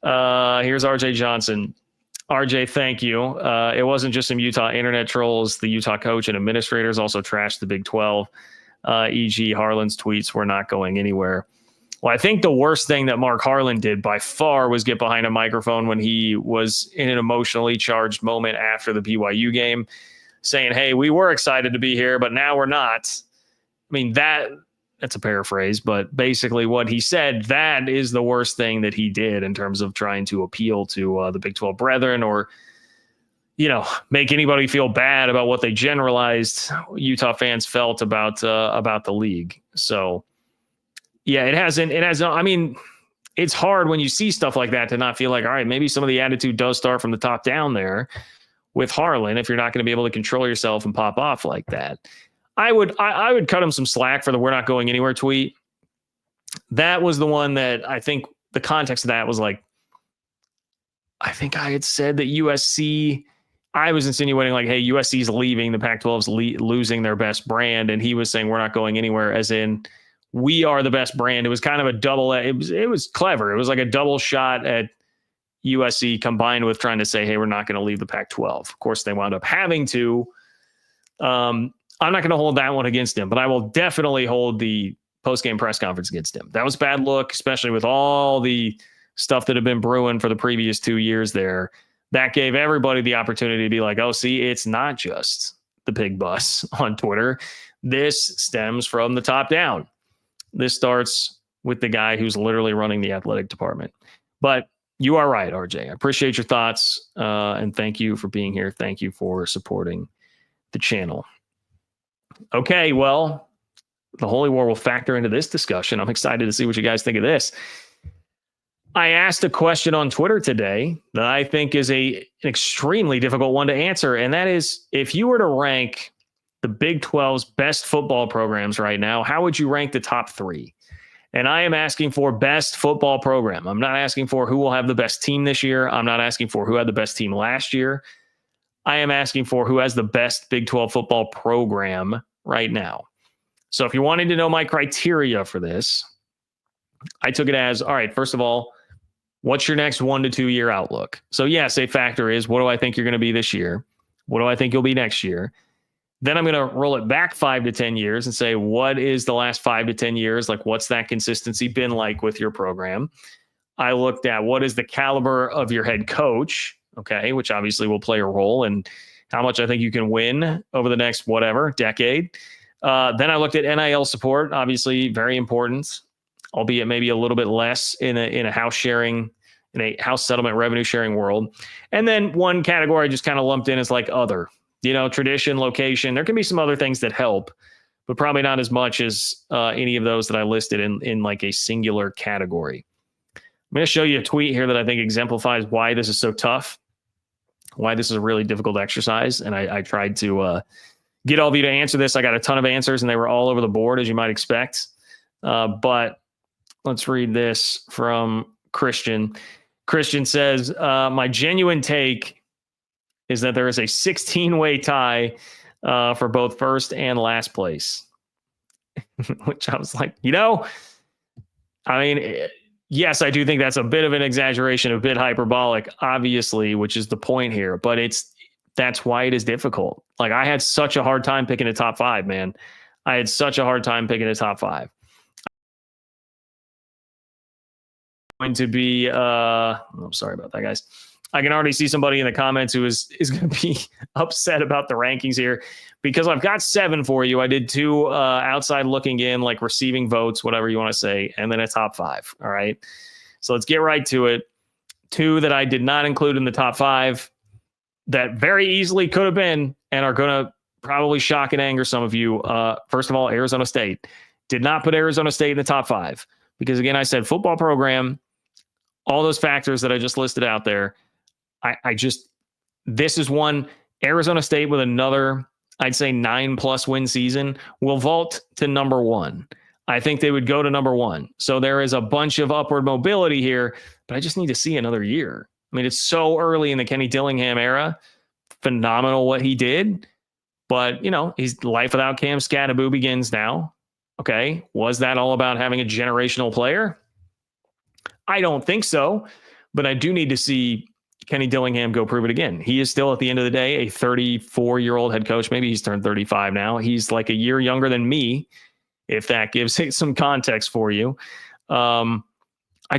Here's RJ Johnson. RJ, thank you. It wasn't just some Utah internet trolls. The Utah coach and administrators also trashed the Big 12. E.g. Harlan's tweets were not going anywhere. Well, I think the worst thing that Mark Harlan did by far was get behind a microphone when he was in an emotionally charged moment after the BYU game, saying, hey, we were excited to be here, but now we're not. I mean, that's a paraphrase, but basically what he said, that is the worst thing that he did in terms of trying to appeal to the Big 12 brethren or, make anybody feel bad about what they generalized Utah fans felt about the league. So, yeah, it's hard when you see stuff like that to not feel like, all right, maybe some of the attitude does start from the top down there with Harlan if you're not going to be able to control yourself and pop off like that. I would cut him some slack for the "we're not going anywhere" tweet. That was the one that I think the context of that was like, I think I had said that USC, I was insinuating like, hey, USC's leaving, the Pac-12's losing their best brand, and he was saying we're not going anywhere, as in we are the best brand. It was kind of a double. It was clever. It was like a double shot at USC combined with trying to say, hey, we're not going to leave the Pac-12. Of course, they wound up having to. I'm not going to hold that one against him, but I will definitely hold the post-game press conference against him. That was a bad look, especially with all the stuff that had been brewing for the previous 2 years there. That gave everybody the opportunity to be like, oh, see, it's not just the pig bus on Twitter. This stems from the top down. This starts with the guy who's literally running the athletic department. But you are right, RJ. I appreciate your thoughts, and thank you for being here. Thank you for supporting the channel. Okay, well, the Holy War will factor into this discussion. I'm excited to see what you guys think of this. I asked a question on Twitter today that I think is an extremely difficult one to answer, and that is, if you were to rank the Big 12's best football programs right now, how would you rank the top three? And I am asking for best football program. I'm not asking for who will have the best team this year. I'm not asking for who had the best team last year. I am asking for who has the best Big 12 football program right now. So if you're wanting to know my criteria for this, I took it as, all right, first of all, what's your next 1 to 2 year outlook? So yes, a factor is, what do I think you're going to be this year? What do I think you'll be next year? Then I'm going to roll it back 5 to 10 years and say, what is the last 5 to 10 years? Like, what's that consistency been like with your program? I looked at what is the caliber of your head coach, okay, which obviously will play a role in how much I think you can win over the next decade. Then I looked at NIL support, obviously very important, albeit maybe a little bit less in a house sharing, in a house settlement revenue sharing world. And then one category I just kind of lumped in as like other. Tradition, location. There can be some other things that help, but probably not as much as any of those that I listed in like a singular category. I'm going to show you a tweet here that I think exemplifies why this is so tough, why this is a really difficult exercise. And I tried to get all of you to answer this. I got a ton of answers and they were all over the board, as you might expect. But let's read this from Christian. Christian says, my genuine take is that there is a 16-way tie for both first and last place, which I was like, yes, I do think that's a bit of an exaggeration, a bit hyperbolic, obviously, which is the point here, but that's why it is difficult. Like, I had such a hard time picking a top five, man. I had such a hard time picking a top five. to be, I'm sorry about that, guys. I can already see somebody in the comments who is going to be upset about the rankings here because I've got 7 for you. I did 2 outside looking in, like receiving votes, whatever you want to say, and then a top 5. All right. So let's get right to it. 2 that I did not include in the top 5 that very easily could have been and are going to probably shock and anger some of you. First of all, Arizona State. Did not put Arizona State in the top 5 because, again, I said football program, all those factors that I just listed out there. This is one. Arizona State with another, I'd say 9+ win season will vault to number 1. I think they would go to number 1. So there is a bunch of upward mobility here, but I just need to see another year. I mean, it's so early in the Kenny Dillingham era. Phenomenal what he did, but he's life without Cam Skattebo begins now. Okay. Was that all about having a generational player? I don't think so, but I do need to see Kenny Dillingham go prove it again. He is still, at the end of the day, a 34-year-old head coach. Maybe he's turned 35 now. He's like a year younger than me, if that gives some context for you. I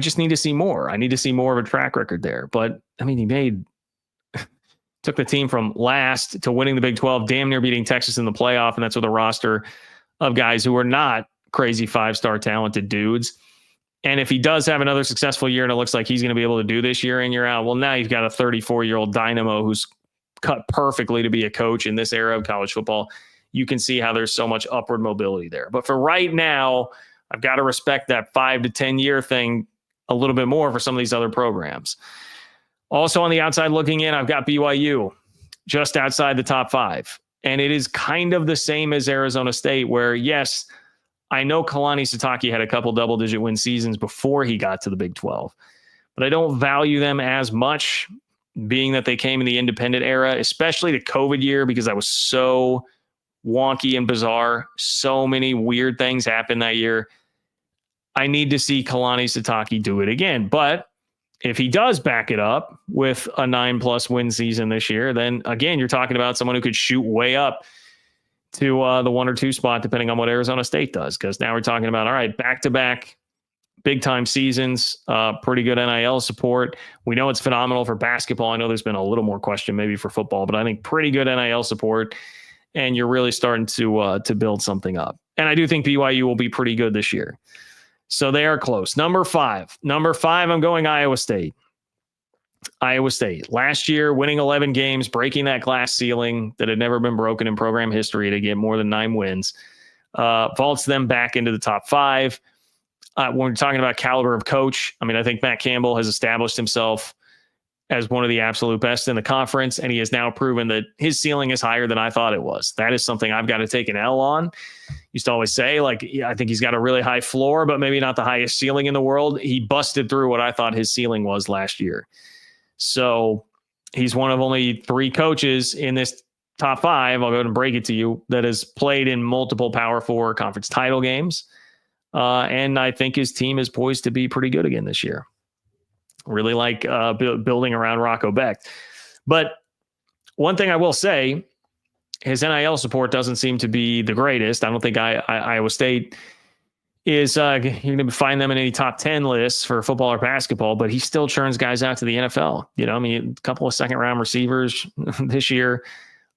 just need to see more. I need to see more of a track record there. But, I mean, he took the team from last to winning the Big 12, damn near beating Texas in the playoff, and that's with a roster of guys who are not crazy 5-star talented dudes. And if he does have another successful year and it looks like he's going to be able to do this year in, year out, well, now you've got a 34-year-old dynamo who's cut perfectly to be a coach in this era of college football. You can see how there's so much upward mobility there. But for right now, I've got to respect that 5 to 10 year thing a little bit more for some of these other programs. Also on the outside looking in, I've got BYU just outside the top 5. And it is kind of the same as Arizona State, where, yes, I know Kalani Sitake had a couple double-digit win seasons before he got to the Big 12, but I don't value them as much, being that they came in the independent era, especially the COVID year, because that was so wonky and bizarre. So many weird things happened that year. I need to see Kalani Sitake do it again. But if he does back it up with a 9+ win season this year, then again, you're talking about someone who could shoot way up to the 1 or 2 spot, depending on what Arizona State does. Because now we're talking about, all right, back-to-back big-time seasons, pretty good NIL support. We know it's phenomenal for basketball. I know there's been a little more question maybe for football, but I think pretty good NIL support, and you're really starting to build something up. And I do think BYU will be pretty good this year. So they are close. Number 5, I'm going Iowa State. Iowa State last year, winning 11 games, breaking that glass ceiling that had never been broken in program history to get more than 9 wins, vaults them back into the top 5. When we're talking about caliber of coach, I mean, I think Matt Campbell has established himself as one of the absolute best in the conference, and he has now proven that his ceiling is higher than I thought it was. That is something I've got to take an L on. Used to always say, like, I think he's got a really high floor, but maybe not the highest ceiling in the world. He busted through what I thought his ceiling was last year. So he's one of only 3 coaches in this top 5, I'll go ahead and break it to you, that has played in multiple Power 4 conference title games. And I think his team is poised to be pretty good again this year. Really like building around Rocco Becht. But one thing I will say, his NIL support doesn't seem to be the greatest. I don't think Iowa State is you're going to find them in any top 10 lists for football or basketball, but he still churns guys out to the NFL. I mean, a couple of second-round receivers this year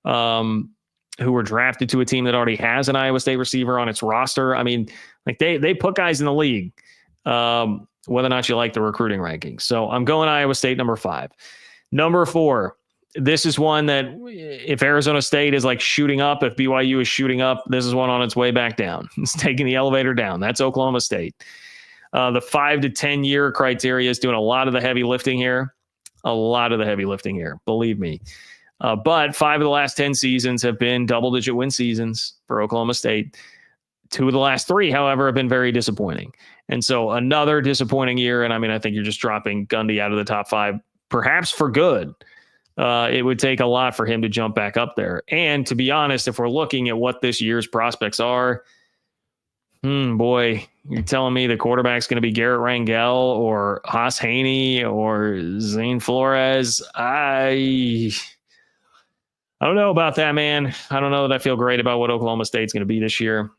who were drafted to a team that already has an Iowa State receiver on its roster. I mean, like they put guys in the league, whether or not you like the recruiting rankings. So I'm going Iowa State number 5. Number 4, this is one that if Arizona State is like shooting up, if BYU is shooting up, this is one on its way back down. It's taking the elevator down. That's Oklahoma State. The 5 to 10 year criteria is doing a lot of the heavy lifting here. Believe me. But 5 of the last 10 seasons have been double-digit win seasons for Oklahoma State. 2 of the last 3, however, have been very disappointing. And so another disappointing year. And I mean, I think you're just dropping Gundy out of the top 5, perhaps for good. It would take a lot for him to jump back up there. And to be honest, if we're looking at what this year's prospects are, boy, you're telling me the quarterback's going to be Garrett Rangel or Haas Haney or Zane Flores. I don't know about that, man. I don't know that I feel great about what Oklahoma State's going to be this year.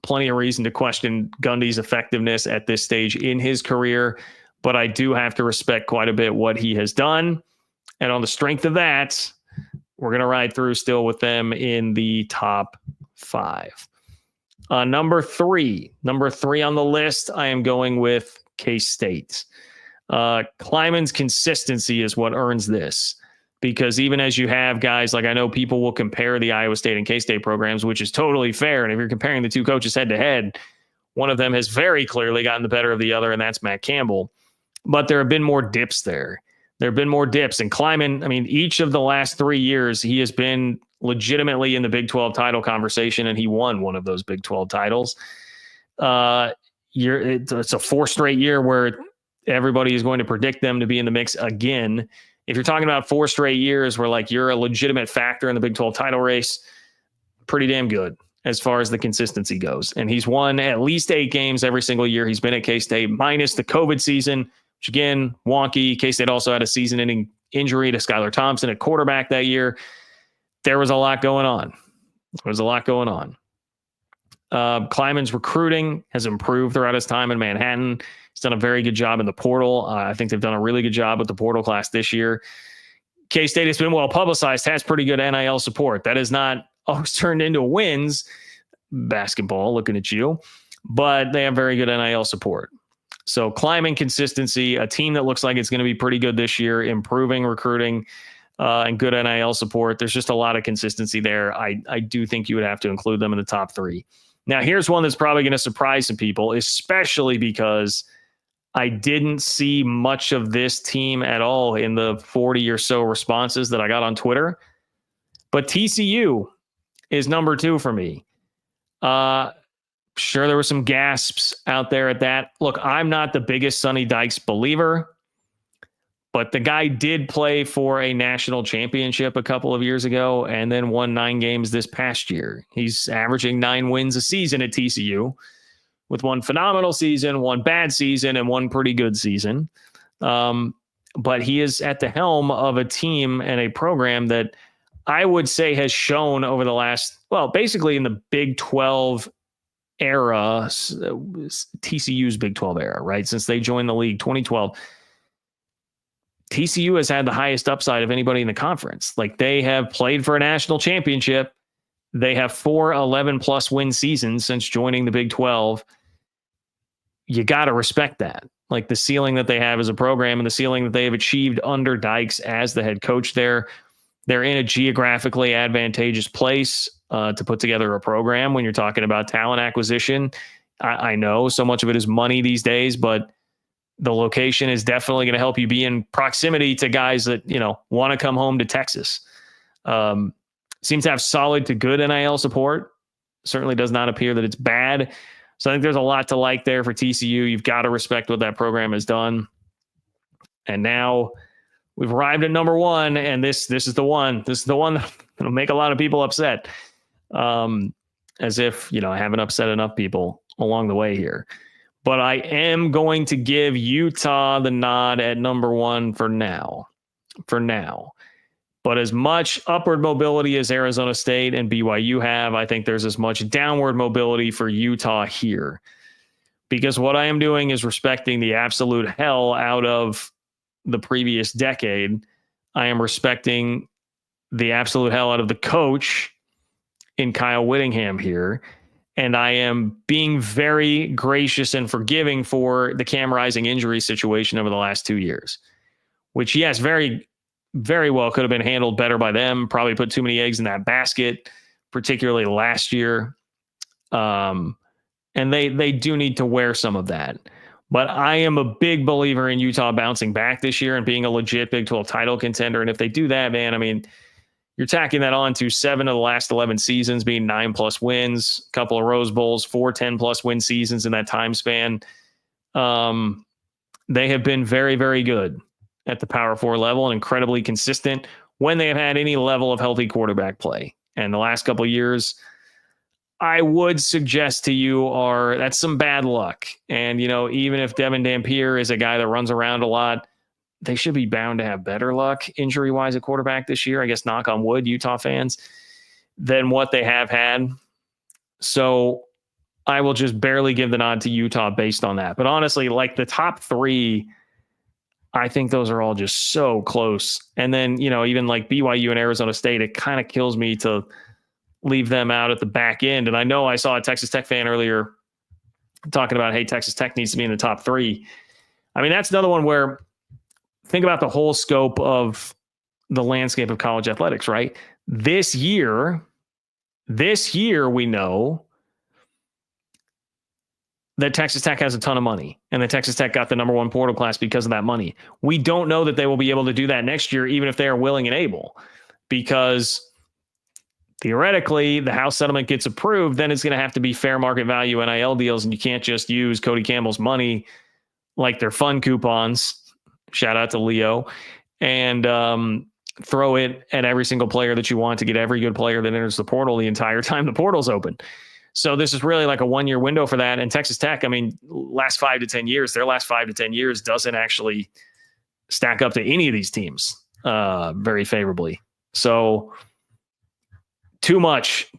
Plenty of reason to question Gundy's effectiveness at this stage in his career. but I do have to respect quite a bit what he has done. And on the strength of that, we're going to ride through still with them in the top 5. Number three on the list, I am going with K-State. Kleiman's consistency is what earns this, because even as you have guys, like I know people will compare the Iowa State and K-State programs, which is totally fair. And if you're comparing the two coaches head to head, one of them has very clearly gotten the better of the other, and that's Matt Campbell. But there have been more dips there. There have been more dips. And Kleiman, I mean, each of the last 3 years, he has been legitimately in the Big 12 title conversation, and he won one of those Big 12 titles. It's a 4 straight year where everybody is going to predict them to be in the mix again. If you're talking about 4 straight years where like you're a legitimate factor in the Big 12 title race, pretty damn good as far as the consistency goes. And he's won at least 8 games every single year he's been at K-State, minus the COVID season, which again, wonky. K-State also had a season-ending injury to Skylar Thompson at quarterback that year. There was a lot going on. Kleiman's recruiting has improved throughout his time in Manhattan. He's done a very good job in the portal. I think they've done a really good job with the portal class this year. K-State has been well publicized, has pretty good NIL support. That has not always turned into wins. Basketball, looking at you. But they have very good NIL support. So Kleiman consistency, a team that looks like it's going to be pretty good this year, improving recruiting and good NIL support. There's just a lot of consistency there. I do think you would have to include them in the top 3. Now, here's one that's probably going to surprise some people, especially because I didn't see much of this team at all in the 40 or so responses that I got on Twitter. But TCU is number 2 for me. Sure, there were some gasps out there at that. Look, I'm not the biggest Sonny Dykes believer, but the guy did play for a national championship a couple of years ago and then won 9 games this past year. He's averaging 9 wins a season at TCU, with 1 phenomenal season, 1 bad season, and 1 pretty good season. But he is at the helm of a team and a program that I would say has shown over the last, well, basically in the Big 12 era, TCU's Big 12 era, right? Since they joined the league, 2012, TCU has had the highest upside of anybody in the conference. Like, they have played for a national championship. They have 4 11-plus win seasons since joining the Big 12. You got to respect that. Like, the ceiling that they have as a program and the ceiling that they have achieved under Dykes as the head coach there. They're in a geographically advantageous place to put together a program when you're talking about talent acquisition. I know so much of it is money these days, but the location is definitely going to help you be in proximity to guys that, you know, want to come home to Texas. Seems to have solid to good NIL support. Certainly does not appear that it's bad. So I think there's a lot to like there for TCU. You've got to respect what that program has done. And now we've arrived at number 1, and this is the one. This is the one that'll make a lot of people upset. As if, you know, I haven't upset enough people along the way here. But I am going to give Utah the nod at number 1 for now. But as much upward mobility as Arizona State and BYU have, I think there's as much downward mobility for Utah here. Because what I am doing is respecting the absolute hell out of the previous decade. I am respecting the absolute hell out of the coach in Kyle Whittingham here. And I am being very gracious and forgiving for the Cam Rising injury situation over the last 2 years, which, yes, very, very well could have been handled better by them. Probably put too many eggs in that basket, particularly last year. And they do need to wear some of that. But I am a big believer in Utah bouncing back this year and being a legit Big 12 title contender. And if they do that, man, I mean, you're tacking that on to 7 of the last 11 seasons being 9+ wins, a couple of Rose Bowls, 4 10+ win seasons in that time span. They have been very, very good at the Power 4 level and incredibly consistent when they have had any level of healthy quarterback play. And the last couple of years, I would suggest to you that's some bad luck. And, you know, even if Devin Dampier is a guy that runs around a lot, they should be bound to have better luck injury-wise at quarterback this year, I guess, knock on wood, Utah fans, than what they have had. So I will just barely give the nod to Utah based on that. But honestly, like, the top 3 I think those are all just so close. And then, even like BYU and Arizona State, it kind of kills me to leave them out at the back end. And I know I saw a Texas Tech fan earlier talking about, hey, Texas Tech needs to be in the top 3. I mean, that's another one where think about the whole scope of the landscape of college athletics, right? This year we know that Texas Tech has a ton of money and that Texas Tech got the number 1 portal class because of that money. We don't know that they will be able to do that next year, even if they are willing and able, because theoretically the House settlement gets approved, then it's going to have to be fair market value NIL deals. And you can't just use Cody Campbell's money like they're fun coupons. Shout out to Leo, and throw it at every single player that you want to get every good player that enters the portal the entire time the portal's open. So this is really like a 1-year window for that. And Texas Tech, I mean, last 5 to 10 years, their last 5 to 10 years doesn't actually stack up to any of these teams very favorably. So too much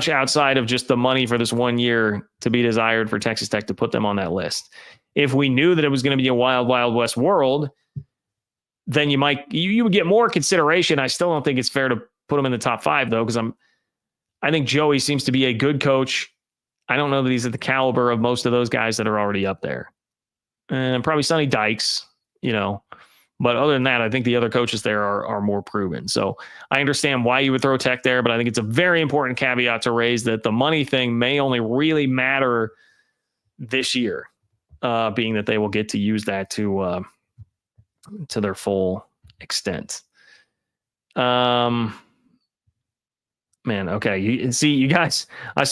outside of just the money for this 1 year to be desired for Texas Tech to put them on that list. If we knew that it was going to be a wild, wild west world, then you would get more consideration. I still don't think it's fair to put them in the top 5 though, because I think Joey seems to be a good coach. I don't know that he's at the caliber of most of those guys that are already up there. And probably Sonny Dykes, But other than that, I think the other coaches there are more proven. So I understand why you would throw Tech there, but I think it's a very important caveat to raise that the money thing may only really matter this year, being that they will get to use that to their full extent. Man, okay. You guys, I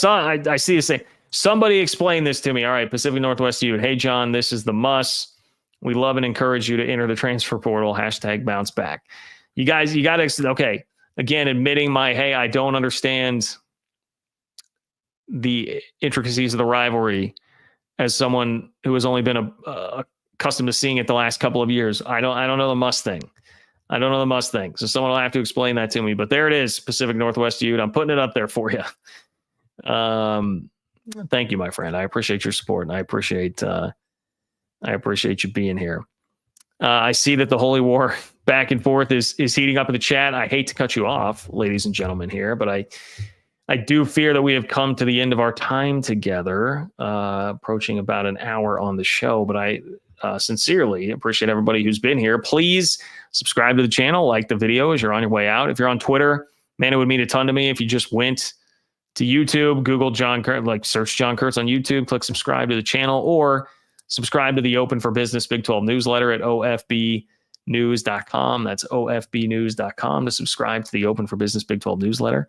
see this thing. Somebody explain this to me. All right, Pacific Northwest Ute. Hey, John, this is the must. We love and encourage you to enter the transfer portal. #bounce back. You guys, you got to, okay. Again, admitting hey, I don't understand the intricacies of the rivalry as someone who has only been accustomed to seeing it the last couple of years. I don't know the must thing. I don't know the must thing. So someone will have to explain that to me. But there it is, Pacific Northwest Ute. I'm putting it up there for you. Thank you, my friend. I appreciate your support, and I appreciate you being here. I see that the holy war back and forth is heating up in the chat. I hate to cut you off, ladies and gentlemen, here, but I do fear that we have come to the end of our time together, approaching about an hour on the show. But I sincerely appreciate everybody who's been here. Please subscribe to the channel, like the video as you're on your way out. If you're on Twitter, man, it would mean a ton to me if you just went to YouTube, Google John Kurtz, like search John Kurtz on YouTube, click subscribe to the channel, or subscribe to the Open for Business Big 12 newsletter at ofbnews.com. That's ofbnews.com to subscribe to the Open for Business Big 12 newsletter.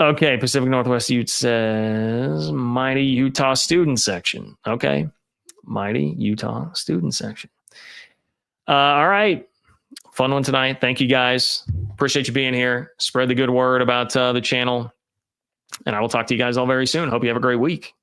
Okay, Pacific Northwest Ute says, Mighty Utah Student Section. Okay, Mighty Utah Student Section. All right, fun one tonight. Thank you, guys. Appreciate you being here. Spread the good word about the channel. And I will talk to you guys all very soon. Hope you have a great week.